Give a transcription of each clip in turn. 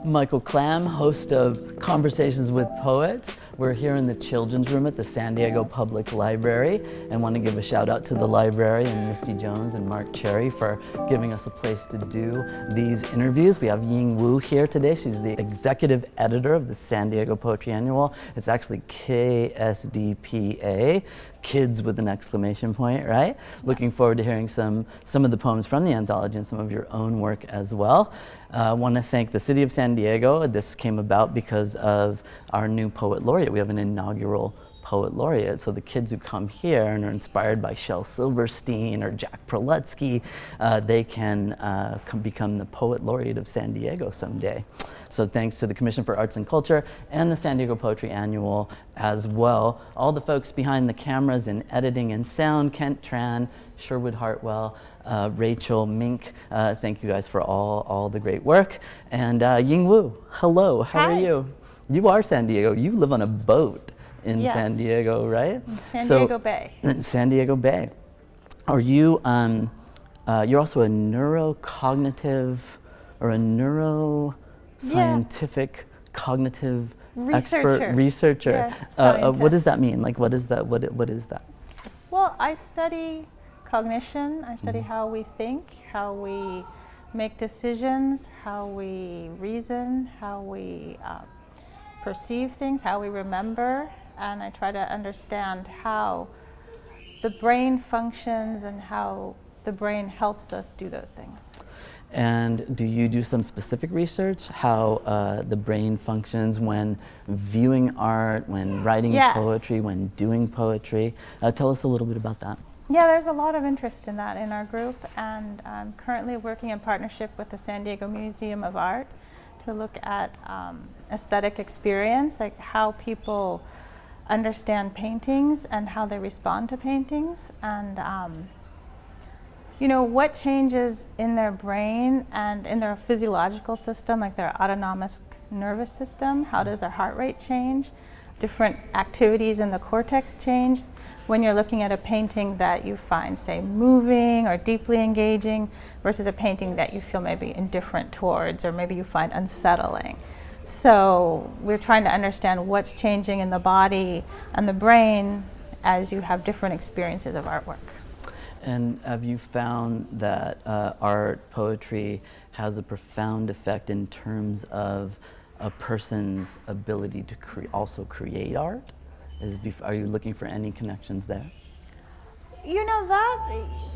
Michael Klam, host of Conversations with Poets. We're here in the children's room at the San Diego Public Library, and want to give a shout out to the librarian Misty Jones and Mark Cherry for giving us a place to do these interviews. We have Ying Wu here today. She's the executive editor of the San Diego Poetry Annual. It's actually KSDPA, kids with an exclamation point, right? Yes. Looking forward to hearing some of the poems from the anthology and some of your own work as well. I want to thank the City of San Diego. This came about because of our new poet laureate. We have an inaugural poet laureate, so the kids who come here and are inspired by Shel Silverstein or Jack Prelutsky, they can become the poet laureate of San Diego someday. So thanks to the Commission for Arts and Culture and the San Diego Poetry Annual as well. All the folks behind the cameras in editing and sound, Kent Tran, Sherwood Hartwell, Rachel, Mink, thank you guys for all the great work. And Ying Wu, hello, how are you? You are San Diego, you live on a boat in Yes. San Diego, right? In San Diego Bay. In San Diego Bay. Are you, you're also a neurocognitive or a neuroscientific cognitive researcher. Yeah, what does that mean? Like, what is that? What is that? Well, I study cognition. I study how we think, how we make decisions, how we reason, how we perceive things, how we remember, and I try to understand how the brain functions and how the brain helps us do those things. And do you do some specific research, how the brain functions when viewing art, when writing poetry, when doing poetry? Tell us a little bit about that. Yeah, there's a lot of interest in that in our group, and I'm currently working in partnership with the San Diego Museum of Art to look at aesthetic experience, like how people understand paintings and how they respond to paintings, and you know, what changes in their brain and in their physiological system, like their autonomic nervous system. How does their heart rate change? Different activities in the cortex change when you're looking at a painting that you find, say, moving or deeply engaging versus a painting that you feel maybe indifferent towards or maybe you find unsettling. So we're trying to understand what's changing in the body and the brain as you have different experiences of artwork. And have you found that art, poetry has a profound effect in terms of a person's ability to also create art? Are you looking for any connections there? You know,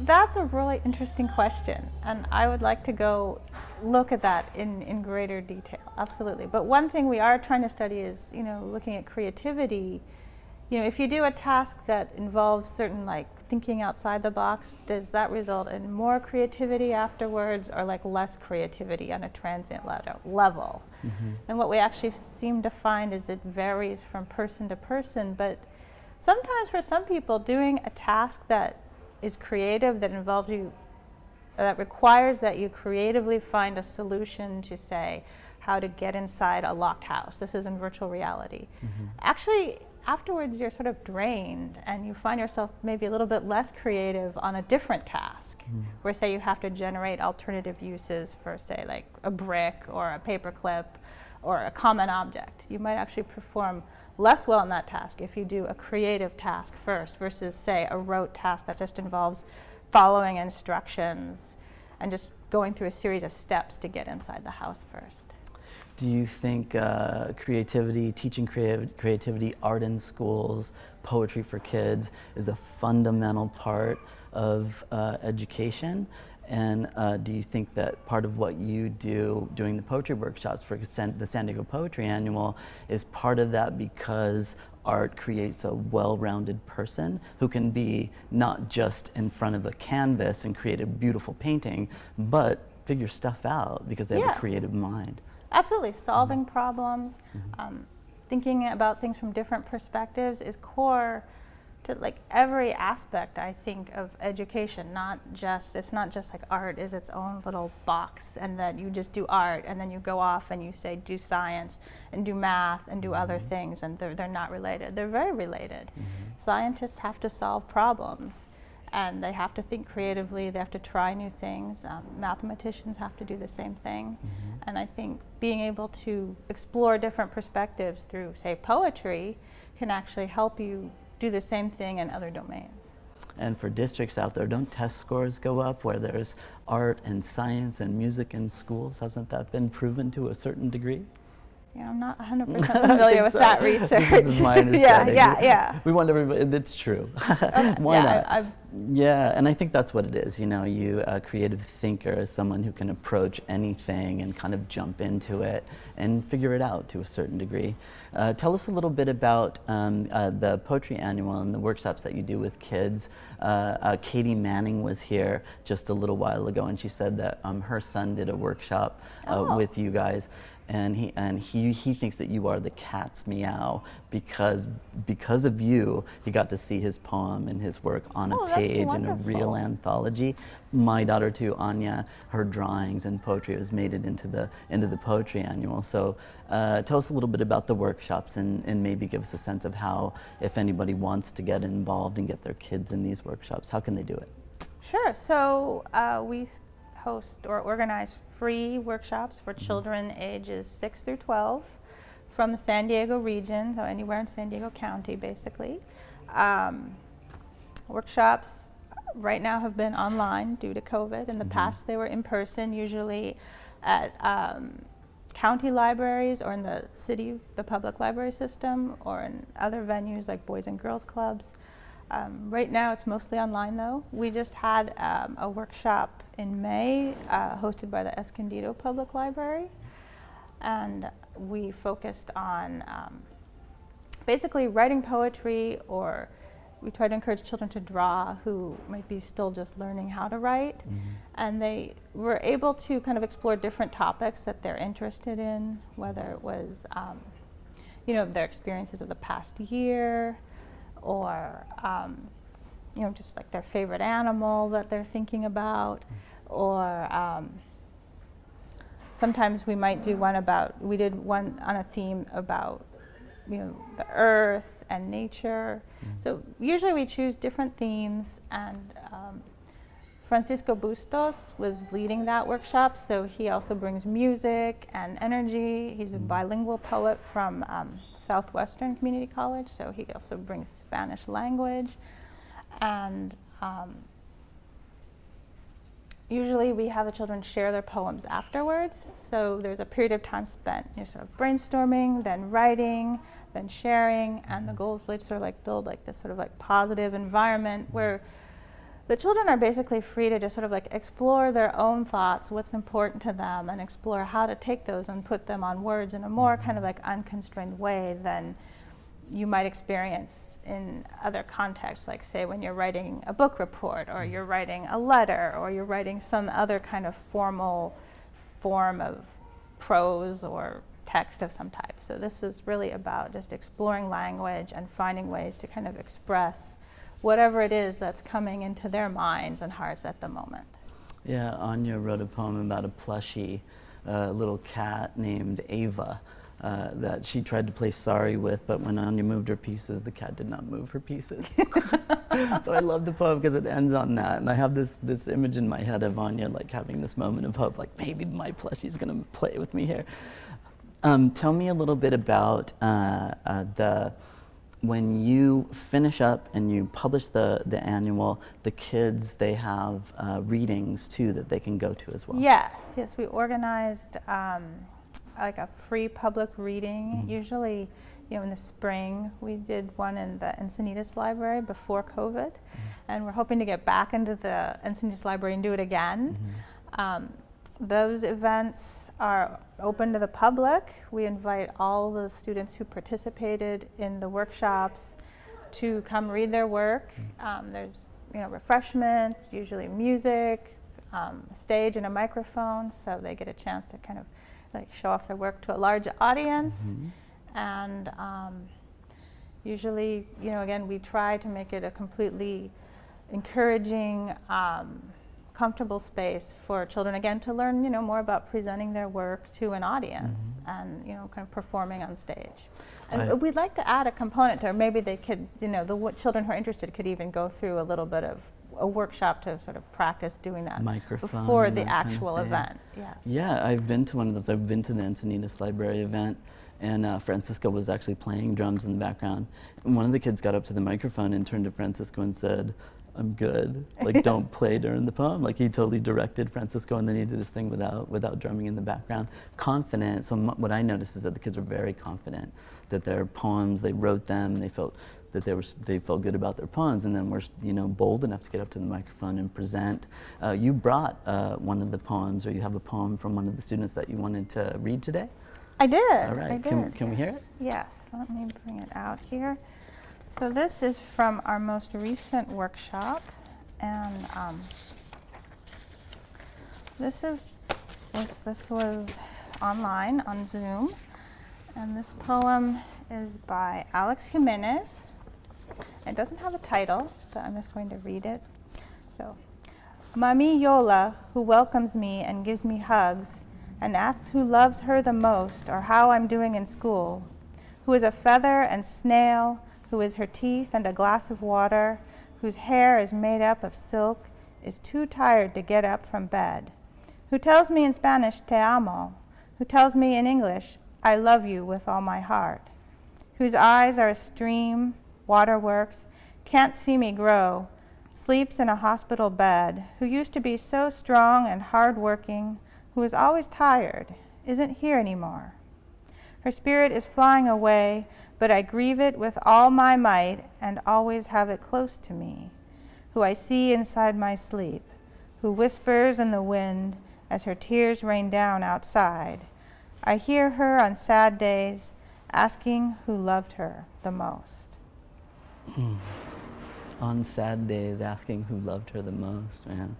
that's a really interesting question, and I would like to go look at that in greater detail, absolutely. But one thing we are trying to study is, you know, looking at creativity. You know, if you do a task that involves certain, like, thinking outside the box, does that result in more creativity afterwards or like less creativity on a transient level? Mm-hmm. And what we actually seem to find is it varies from person to person, but sometimes for some people doing a task that is creative, that involves you, that requires that you creatively find a solution to, say, how to get inside a locked house. This is in virtual reality. Mm-hmm. Actually, afterwards you're sort of drained and you find yourself maybe a little bit less creative on a different task, where, say, you have to generate alternative uses for, say, like a brick or a paper clip or a common object. You might actually perform less well on that task if you do a creative task first versus, say, a rote task that just involves following instructions and just going through a series of steps to get inside the house first. Do you think creativity, teaching creativity, art in schools, poetry for kids is a fundamental part of education? And do you think that part of what you do doing the poetry workshops for the San Diego Poetry Annual is part of that because art creates a well-rounded person who can be not just in front of a canvas and create a beautiful painting, but figure stuff out because they have a creative mind? Absolutely. Solving problems, thinking about things from different perspectives is core to, like, every aspect, I think, of education. It's not just like art is its own little box and that you just do art and then you go off and you say do science and do math and do other things, and they're not related. They're very related. Scientists have to solve problems, and they have to think creatively, they have to try new things. Mathematicians have to do the same thing. And I think being able to explore different perspectives through, say, poetry can actually help you do the same thing in other domains. And for districts out there, don't test scores go up where there's art and science and music in schools? Hasn't that been proven to a certain degree? Yeah, I'm not 100% familiar with that research. This is my understanding. Yeah. We want everybody, that's true. Okay. Why not? I've Yeah, and I think that's what it is. You know, you a creative thinker is someone who can approach anything and kind of jump into it and figure it out to a certain degree. Tell us a little bit about the Poetry Annual and the workshops that you do with kids. Katie Manning was here just a little while ago, and she said that her son did a workshop with you guys. And he thinks that you are the cat's meow because of you, he got to see his poem and his work on a page in a real anthology. My daughter too, Anya, her drawings and poetry has made it into the Poetry Annual. So tell us a little bit about the workshops and maybe give us a sense of how, if anybody wants to get involved and get their kids in these workshops, how can they do it? Sure. So we host or organize free workshops for children ages 6 through 12 from the San Diego region, so anywhere in San Diego County, basically. Workshops right now have been online due to COVID. In the past, they were in person, usually at county libraries or in the city, the public library system, or in other venues like Boys and Girls Clubs. Right now it's mostly online though. We just had a workshop in May hosted by the Escondido Public Library, and we focused on basically writing poetry, or we try to encourage children to draw who might be still just learning how to write. And they were able to kind of explore different topics that they're interested in, whether it was their experiences of the past year, or just like their favorite animal that they're thinking about, or sometimes we might do we did one on a theme about the earth and nature. So usually we choose different themes, and Francisco Bustos was leading that workshop, so he also brings music and energy. He's a bilingual poet from Southwestern Community College, so he also brings Spanish language. And usually we have the children share their poems afterwards, so there's a period of time spent sort of brainstorming, then writing, then sharing, and the goal is really to sort of like build like this sort of like positive environment where the children are basically free to just sort of like explore their own thoughts, what's important to them, and explore how to take those and put them on words in a more kind of like unconstrained way than you might experience in other contexts, like say when you're writing a book report, or you're writing a letter, or you're writing some other kind of formal form of prose or text of some type. So this was really about just exploring language and finding ways to kind of express whatever it is that's coming into their minds and hearts at the moment. Yeah, Anya wrote a poem about a plushie little cat named Ava that she tried to play sorry with, but when Anya moved her pieces, the cat did not move her pieces. So I love the poem because it ends on that, and I have this image in my head of Anya like having this moment of hope, like maybe my plushie's gonna play with me here. Tell me a little bit about when you finish up and you publish the annual, the kids, they have readings too that they can go to as well. Yes, we organized like a free public reading, usually in the spring. We did one in the Encinitas Library before COVID, and we're hoping to get back into the Encinitas Library and do it again. Those events are open to the public. We invite all the students who participated in the workshops to come read their work. There's refreshments, usually music, a stage and a microphone, so they get a chance to kind of like show off their work to a large audience. And usually, again, we try to make it a completely encouraging, comfortable space for children, again, to learn, more about presenting their work to an audience and, kind of performing on stage. And we'd like to add a component to, or maybe they could, the children who are interested could even go through a little bit of a workshop to sort of practice doing that Microphone before and the that kind of actual thing. event. Yes. Yeah, I've been to one of those. I've been to the Encinitas Library event, and Francisco was actually playing drums in the background. And one of the kids got up to the microphone and turned to Francisco and said, "I'm good. Like, don't play during the poem." Like, he totally directed Francisco, and then he did his thing without drumming in the background. Confident. So what I noticed is that the kids were very confident that their poems, they wrote them, they felt that they felt good about their poems, and then were, you know, bold enough to get up to the microphone and present. You brought one of the poems, or you have a poem from one of the students that you wanted to read today. I did. All right. I did. Can we hear it? Yes. Let me bring it out here. So this is from our most recent workshop, and this was online on Zoom, and this poem is by Alex Jimenez. It doesn't have a title, but I'm just going to read it. So, Mami Yola, who welcomes me and gives me hugs and asks who loves her the most or how I'm doing in school, who is a feather and snail, who is her teeth and a glass of water, whose hair is made up of silk, is too tired to get up from bed, who tells me in Spanish, te amo, who tells me in English, I love you with all my heart, whose eyes are a stream, waterworks, can't see me grow, sleeps in a hospital bed, who used to be so strong and hard-working, who is always tired, isn't here anymore. Her spirit is flying away, but I grieve it with all my might and always have it close to me, who I see inside my sleep, who whispers in the wind as her tears rain down outside. I hear her on sad days asking who loved her the most. On sad days, asking who loved her the most, man.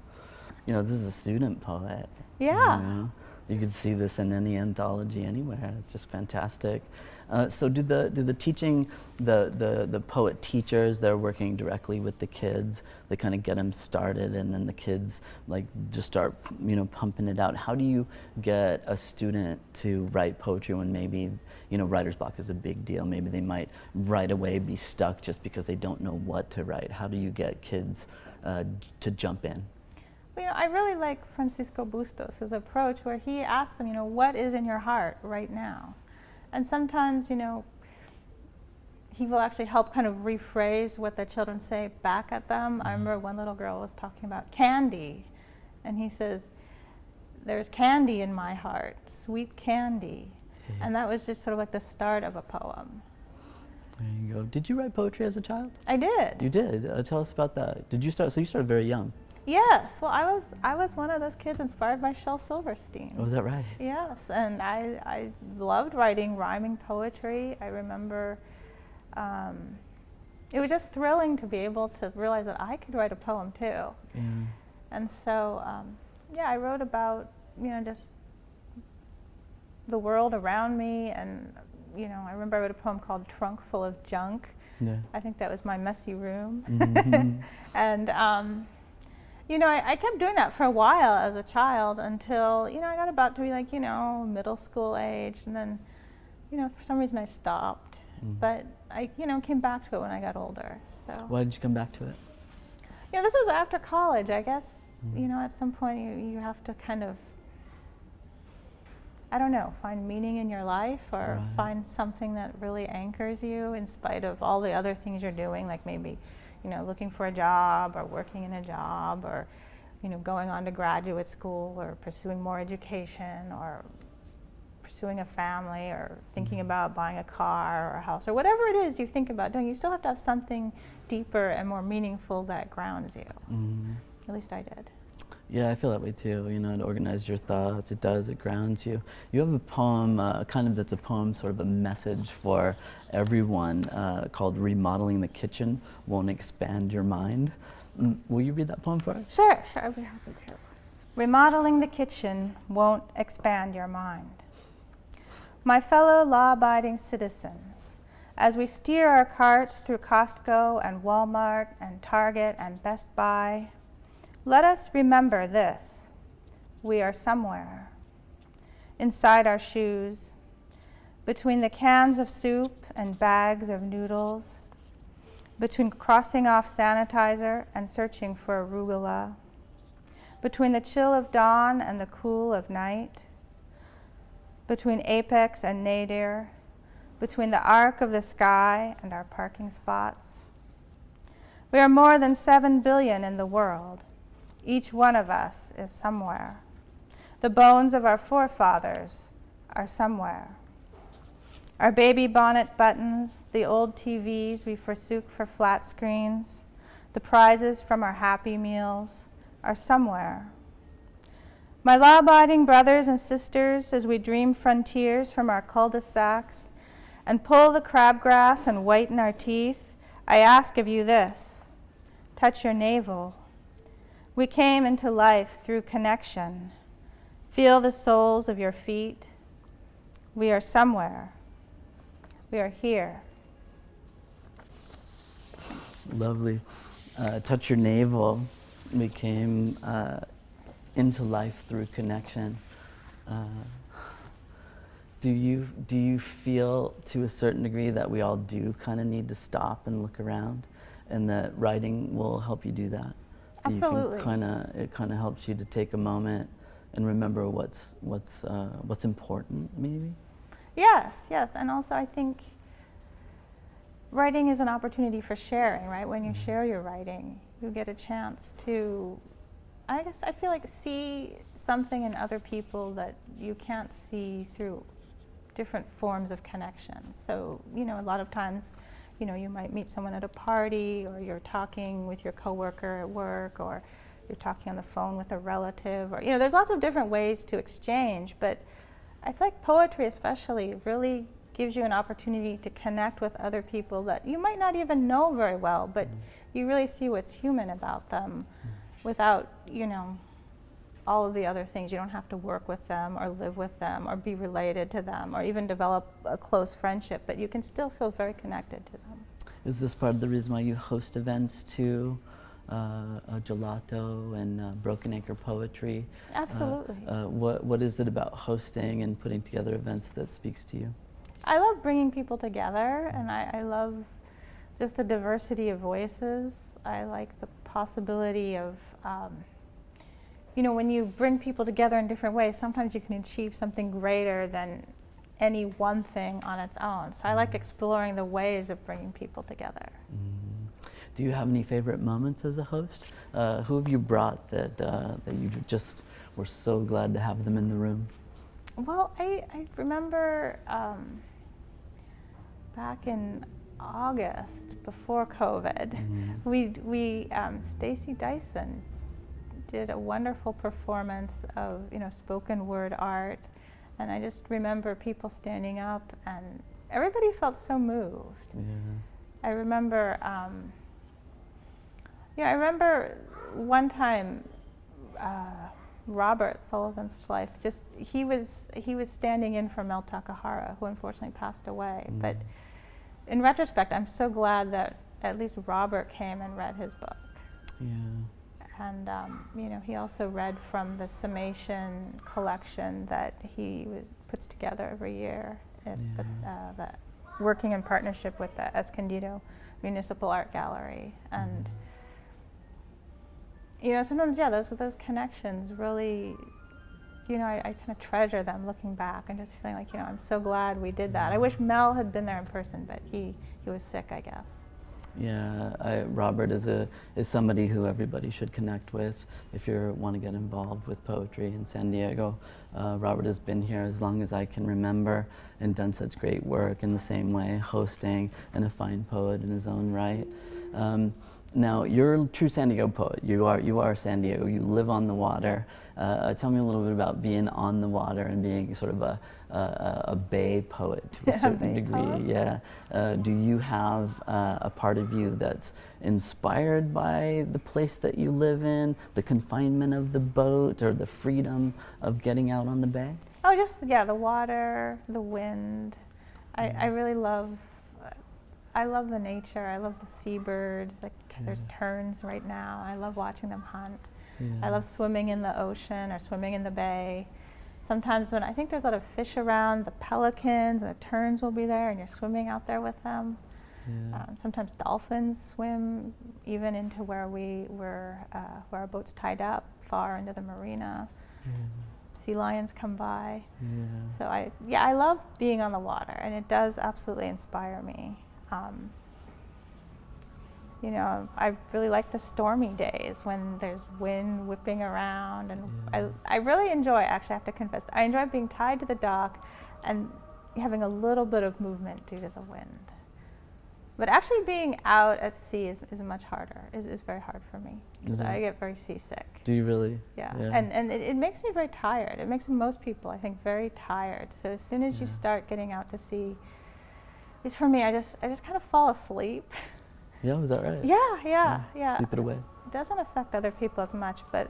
You know, this is a student poet. Yeah. You know? You could see this in any anthology anywhere. It's just fantastic. So do the teaching, the poet teachers, they're working directly with the kids. They kind of get them started, and then the kids like just start, you know, pumping it out. How do you get a student to write poetry when maybe, you know, writer's block is a big deal? Maybe they might right away be stuck just because they don't know what to write. How do you get kids to jump in? You know, I really like Francisco Bustos' approach, where he asks them, you know, what is in your heart right now? And sometimes, you know, he will actually help kind of rephrase what the children say back at them. I remember one little girl was talking about candy, and he says, there's candy in my heart, sweet candy. And that was just sort of like the start of a poem. There you go. Did you write poetry as a child? I did. You did. Tell us about that. Did you start? So you started very young. Yes. Well, I was one of those kids inspired by Shel Silverstein. Oh, is that right? Yes, and I loved writing rhyming poetry. I remember it was just thrilling to be able to realize that I could write a poem too. Yeah. And so, yeah, I wrote about, you know, just the world around me, and, you know, I remember I wrote a poem called Trunk Full of Junk. Yeah. I think that was my messy room. Mm-hmm. And, you know, I kept doing that for a while as a child until, you know, I got about to be like, you know, middle school age, and then, you know, for some reason I stopped. But I, you know, came back to it when I got older. So. Why did you come back to it? You know, this was after college, I guess. You know, at some point you have to kind of, I don't know, find meaning in your life, or Right. find something that really anchors you in spite of all the other things you're doing, like maybe, you know, looking for a job or working in a job, or, you know, going on to graduate school or pursuing more education or pursuing a family or thinking about buying a car or a house or whatever it is you think about doing. You still have to have something deeper and more meaningful that grounds you. At least I did. Yeah, I feel that way too. You know, it organizes your thoughts. It does. It grounds you. You have a poem, kind of that's a poem, sort of a message for everyone, called "Remodeling the Kitchen Won't Expand Your Mind." Will you read that poem for us? Sure, I'd be happy to. Remodeling the kitchen won't expand your mind. My fellow law-abiding citizens, as we steer our carts through Costco and Walmart and Target and Best Buy, let us remember this: we are somewhere. Inside our shoes, between the cans of soup and bags of noodles, between crossing off sanitizer and searching for arugula, between the chill of dawn and the cool of night, between apex and nadir, between the arc of the sky and our parking spots. We are more than 7 billion in the world. Each one of us is somewhere. The bones of our forefathers are somewhere. Our baby bonnet buttons, the old TVs we forsook for flat screens, the prizes from our Happy Meals are somewhere. My law-abiding brothers and sisters, as we dream frontiers from our cul-de-sacs and pull the crabgrass and whiten our teeth, I ask of you this: touch your navel. We came into life through connection. Feel the soles of your feet. We are somewhere. We are here. Lovely. Touch your navel. We came into life through connection. Do you feel to a certain degree that we all do kind of need to stop and look around, and that writing will help you do that? Absolutely. It kind of helps you to take a moment and remember what's important, maybe. Yes, and also I think writing is an opportunity for sharing, right? When you share your writing, you get a chance to, I guess I feel like, see something in other people that you can't see through different forms of connection. So, a lot of times, you might meet someone at a party, or you're talking with your coworker at work, or you're talking on the phone with a relative, or, there's lots of different ways to exchange, but I feel like poetry especially really gives you an opportunity to connect with other people that you might not even know very well, but you really see what's human about them without, all of the other things. You don't have to work with them or live with them or be related to them or even develop a close friendship, but you can still feel very connected to them. Is this part of the reason why you host events too? Gelato and Broken Acre Poetry? Absolutely. What is it about hosting and putting together events that speaks to you? I love bringing people together, and I love just the diversity of voices. I like the possibility of, when you bring people together in different ways, sometimes you can achieve something greater than any one thing on its own. So I like exploring the ways of bringing people together. Do you have any favorite moments as a host? Who have you brought that you just were so glad to have them in the room? Well, I remember back in August, before COVID, we Stacy Dyson did a wonderful performance of spoken word art, and I just remember people standing up, and everybody felt so moved. Yeah. I remember, I remember one time, Robert Sullivan-Schleith, he was standing in for Mel Takahara, who unfortunately passed away. But in retrospect, I'm so glad that at least Robert came and read his book. Yeah. And he also read from the summation collection that he puts together every year, working in partnership with the Escondido Municipal Art Gallery. And sometimes, those connections really, I kind of treasure them looking back and just feeling like, I'm so glad we did that. I wish Mel had been there in person, but he was sick, I guess. Yeah, Robert is somebody who everybody should connect with if you want to get involved with poetry in San Diego. Robert has been here as long as I can remember and done such great work in the same way, hosting, and a fine poet in his own right. Now, you're a true San Diego poet. You are San Diego. You live on the water. Tell me a little bit about being on the water and being sort of a bay poet to a certain degree. Poet. Yeah. Do you have a part of you that's inspired by the place that you live in, the confinement of the boat, or the freedom of getting out on the bay? Oh, the water, the wind. I really love. I love the nature. I love the seabirds. There's terns right now. I love watching them hunt. Yeah. I love swimming in the ocean or swimming in the bay. Sometimes when I think there's a lot of fish around, the pelicans and the terns will be there, and you're swimming out there with them. Yeah. Sometimes dolphins swim even into where where our boat's tied up, far into the marina. Yeah. Sea lions come by. Yeah. So I love being on the water, and it does absolutely inspire me. You know, I really like the stormy days when there's wind whipping around, and I really enjoy, actually I have to confess, I enjoy being tied to the dock and having a little bit of movement due to the wind. But actually being out at sea is much harder, is very hard for me, because I get very seasick. Do you really? Yeah, and it makes me very tired. It makes most people, I think, very tired. So as soon as you start getting out to sea, at least for me, I just kind of fall asleep. Yeah, is that right? Yeah. Sleep it away. It doesn't affect other people as much, but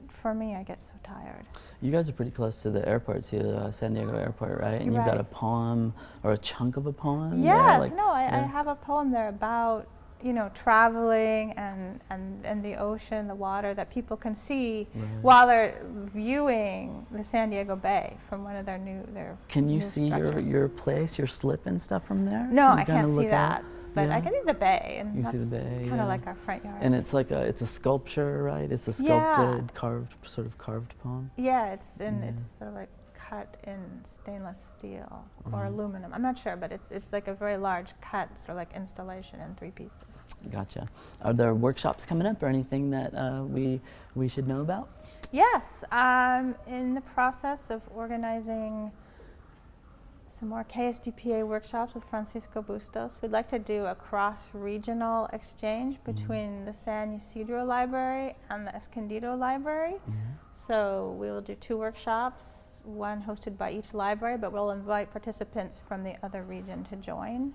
for me, I get so tired. You guys are pretty close to the airport, to the San Diego airport, right? And you've got a poem or a chunk of a poem. Yes, I have a poem there about, you know, traveling and the ocean, the water that people can see while they're viewing the San Diego Bay from one of their Can you new see your place, your slip and stuff from there? No, I can't see that. But I can see the bay, and you that's see the bay, kind of like our front yard. And it's like it's a sculpture, right? It's a sculpted, sort of carved poem. Yeah, it's sort of like cut in stainless steel or aluminum. I'm not sure, but it's like a very large cut, sort of like installation in 3 pieces. Gotcha. Are there workshops coming up or anything that we should know about? Yes, I'm in the process of organizing some more KSDPA workshops with Francisco Bustos. We'd like to do a cross-regional exchange between the San Ysidro Library and the Escondido Library. So we will do 2 workshops, one hosted by each library, but we'll invite participants from the other region to join.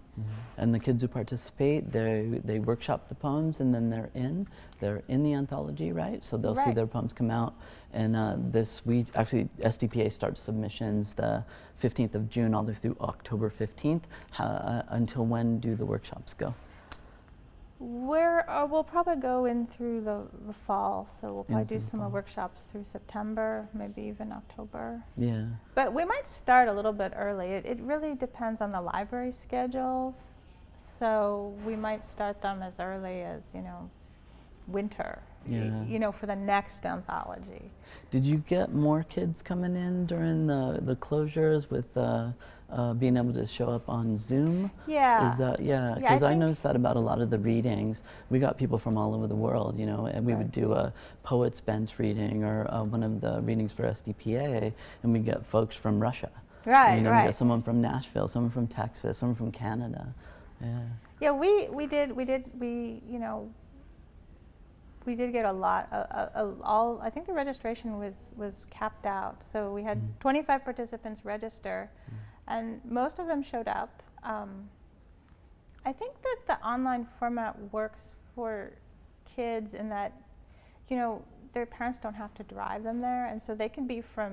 And the kids who participate, they workshop the poems, and then they're in the anthology, right? So they'll see their poems come out. And this week, actually, SDPA starts submissions the 15th of June all the way through October 15th. Until when do the workshops go? We'll probably go in through the fall, so we'll probably do some more workshops through September, maybe even October. Yeah. But we might start a little bit early. It really depends on the library schedules, so we might start them as early as, you know, winter, you know, for the next anthology. Did you get more kids coming in during the closures with being able to show up on Zoom? Yeah. Is that, because I noticed that about a lot of the readings. We got people from all over the world, you know, and we would do a poet's bench reading or one of the readings for SDPA, and we get folks from Russia. Right, you know, we get someone from Nashville, someone from Texas, someone from Canada. Yeah, we did get a lot. I think the registration was capped out, so we had 25 participants register, and most of them showed up. I think that the online format works for kids in that, you know, their parents don't have to drive them there, and so they can be from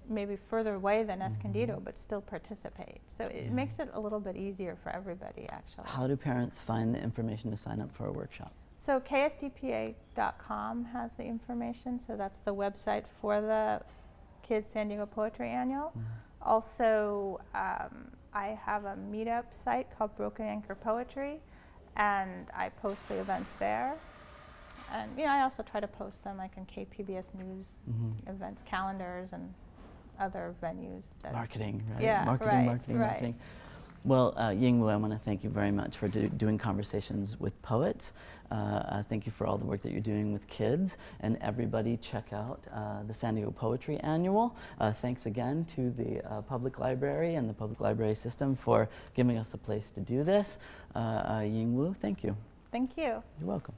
maybe further away than Escondido, but still participate. So it makes it a little bit easier for everybody, actually. How do parents find the information to sign up for a workshop? So ksdpa.com has the information, so that's the website for the Kids San Diego Poetry Annual. Also, I have a meetup site called Broken Anchor Poetry, and I post the events there. And you know, I also try to post them like in KPBS News events, calendars, and other venues. Marketing, right? Yeah, Marketing. Well, Ying Wu, I want to thank you very much for doing conversations with poets. Thank you for all the work that you're doing with kids. And everybody check out the San Diego Poetry Annual. Thanks again to the Public Library and the Public Library System for giving us a place to do this. Ying Wu, thank you. Thank you. You're welcome.